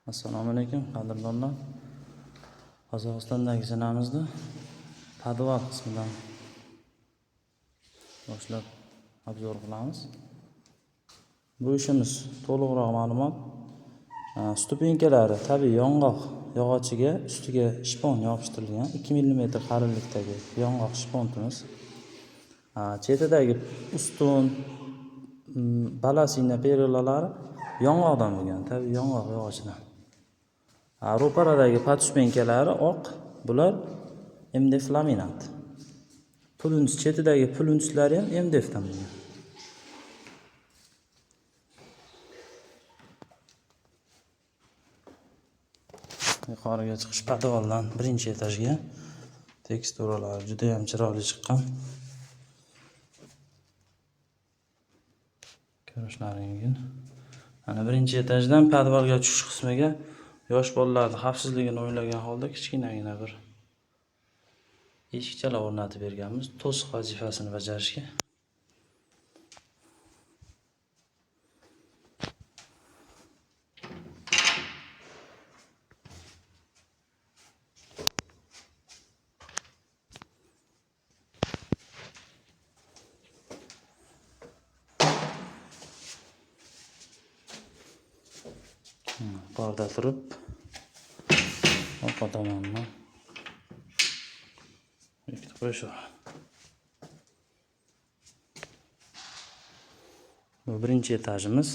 Assalomu alaykum qadrdonlar. Qozog'istondagi zinamizni podval qismidan boshlab obzor qilamiz. Bu ishimiz to'liqroq ma'lumot. Stupenkalari tabiiy yong'oq yog'ochiga ustiga shpon yopishtirilgan 2 mm qalinlikdagi yong'oq shpontimiz. Chetidagi ustun balasina perilalari yong'oqdan bo'lgan, tabiiy yong'oq yog'ochidan. Ro'paradagi podspenkalari oq, bular MDF laminat. Pulunch chetidagi pulunchlari ham MDF dan bo'lgan. Yuqoriga chiqish podvaldan birinchi etajga teksturalari juda ham chiroyli chiqqan. Ko'rishlaring mumkin. Ana birinchi etajdan podvalga tushish qismiga yosh bolalarning xavfsizligini o'ylagan holda kichkinagina bir eshikchalar o'rnatib berganmiz, to'siq vazifasini bajarishga. Borda turib orqa tomondan bekitib qo'yish. Bu birinchi etajimiz.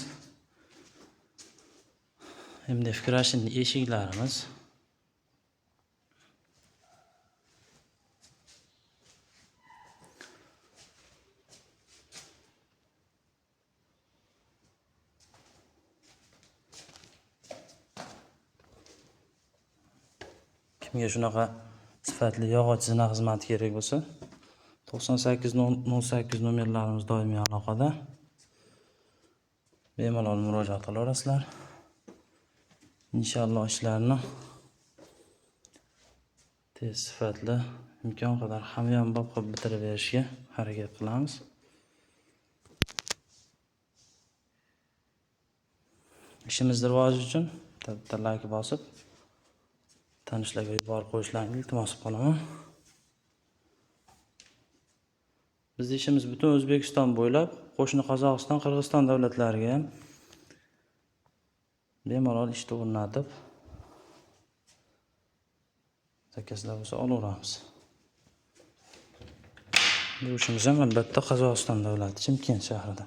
MDF kirashin eshiklarimiz. Kimga shunaqa sifatli yog'och zina xizmati kerak bo'lsa, 9808 nomerlarimiz doimiy aloqada. Bemalol murojaat qilaverasizlar. Inshaalloh ishlarni tez, sifatli, imkon qadar hamyonbop qilib bitirib berishga harakat qilamiz. Ishimizni rivoji uchun bitta like bosib, tanishlarga yuborib qo'yishlarini iltimos qilaman. Bizning ishimiz butun O'zbekiston bo'ylab, qo'shni Qozog'iston, Qirg'iziston davlatlariga ham bemalol ishni o'rnatib, zakazlar bo'lsa olaveramiz. Bu ishimiz ham albatta Qozog'iston davlati, Chimkent shahrida.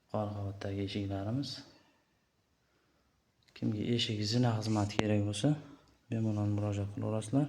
Yuqori qavatdagi eshiklarimiz. Kimga eshik zina xizmati kerak bo'lsa, bemalol murojaat qilaverasizlar.